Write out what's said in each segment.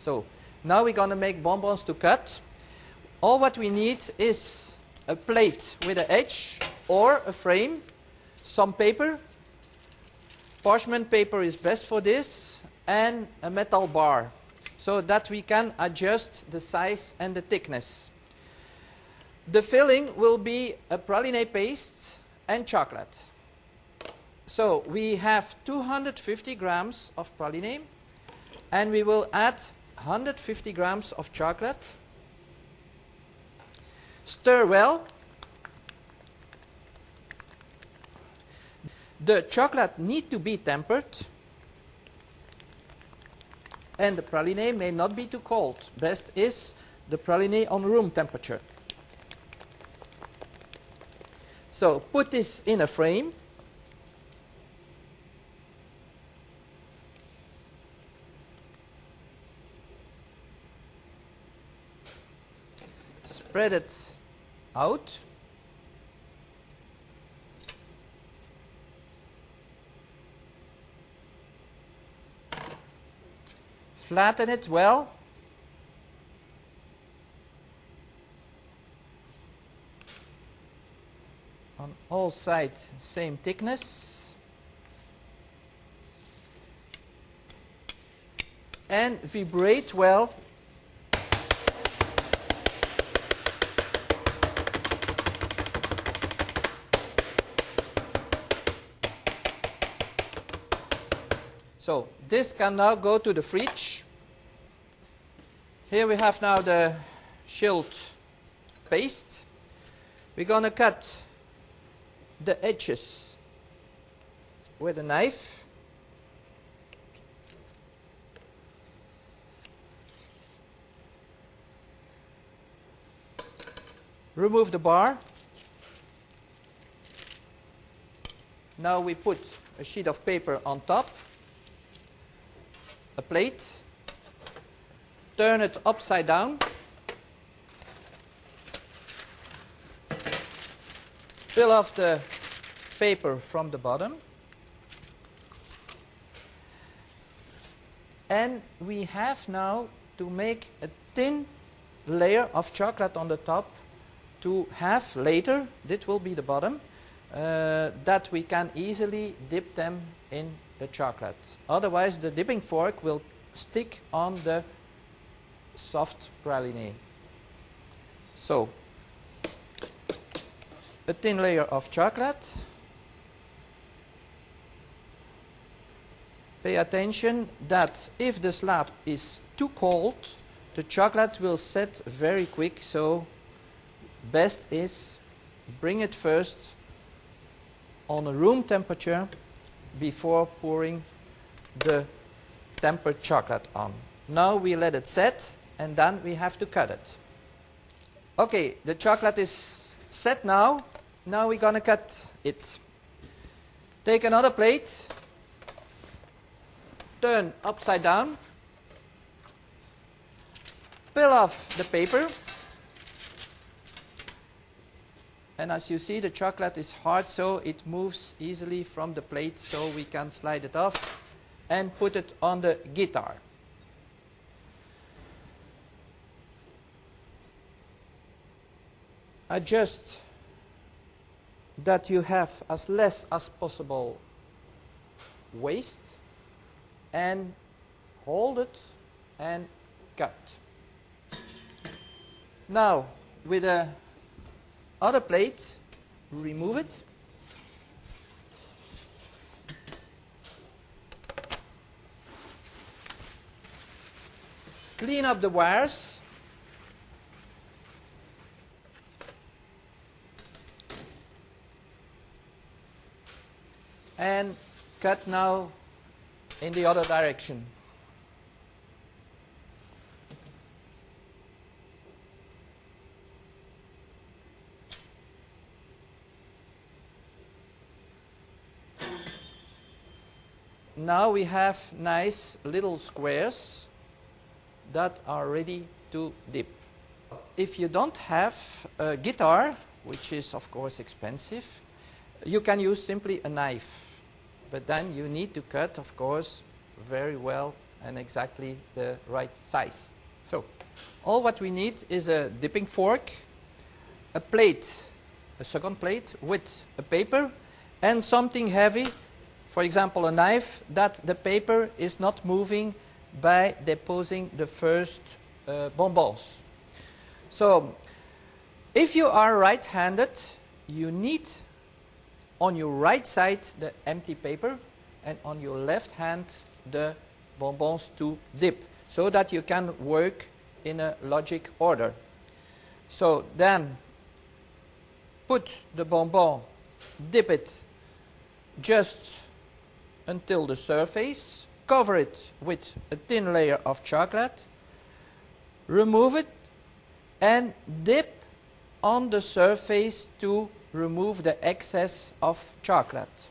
So now we're going to make bonbons to cut. All what we need is a plate with an edge or a frame, some paper. Parchment paper is best for this, and a metal bar, so that we can adjust the size and the thickness. The filling will be a praline paste and chocolate. So we have 250 grams of praline, and we will add 150 grams of chocolate. Stir well. The chocolate needs to be tempered, and the praline may not be too cold. Best is the praline on room temperature. So put this in a frame. Spread it out. Flatten it well. On all sides, same thickness. And vibrate well. So this can now go to the fridge. Here we have now the chilled paste. We're going to cut the edges with a knife. Remove the bar. Now we put a sheet of paper on top. A plate, turn it upside down, peel off the paper from the bottom, and we have now to make a thin layer of chocolate on the top to have later, that will be the bottom, that we can easily dip them in the chocolate. Otherwise the dipping fork will stick on the soft praline. So a thin layer of chocolate. Pay attention that if the slab is too cold, the chocolate will set very quick, so best is bring it first on a room temperature before pouring the tempered chocolate on. Now we let it set, and then we have to cut it. Okay, the chocolate is set now. Now we're going to cut it. Take another plate, turn upside down, peel off the paper, and as you see, the chocolate is hard, so it moves easily from the plate, so we can slide it off and put it on the guitar. Adjust that you have as less as possible waste, and hold it and cut. Now with the other plate, remove it. Clean up the wires. And cut now in the other direction. Now we have nice little squares that are ready to dip. If you don't have a guitar, which is of course expensive, you can use simply a knife. But then you need to cut, of course, very well and exactly the right size. So all what we need is a dipping fork, a plate, a second plate with a paper, and something heavy, for example a knife, that the paper is not moving by depositing the first bonbons. So if you are right-handed, you need on your right side the empty paper and on your left hand the bonbons to dip, so that you can work in a logic order. So then put the bonbon, dip it just until the surface, cover it with a thin layer of chocolate, remove it and dip on the surface to remove the excess of chocolate.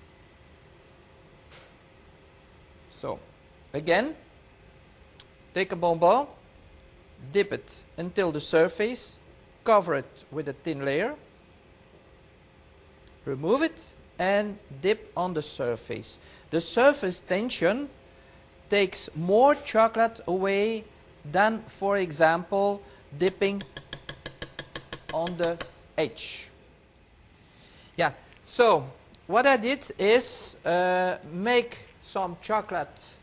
So again, take a bonbon, dip it until the surface, cover it with a thin layer, remove it and dip on the surface. The surface tension takes more chocolate away than, for example, dipping on the edge. Yeah, so what I did is make some chocolate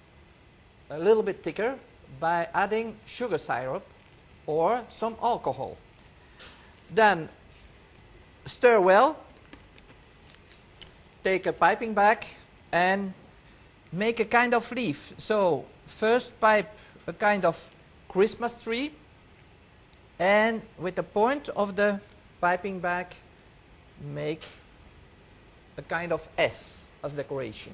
a little bit thicker by adding sugar syrup or some alcohol. Then stir well, take a piping bag and make a kind of leaf. So first pipe a kind of Christmas tree, and with the point of the piping bag make a kind of S as decoration.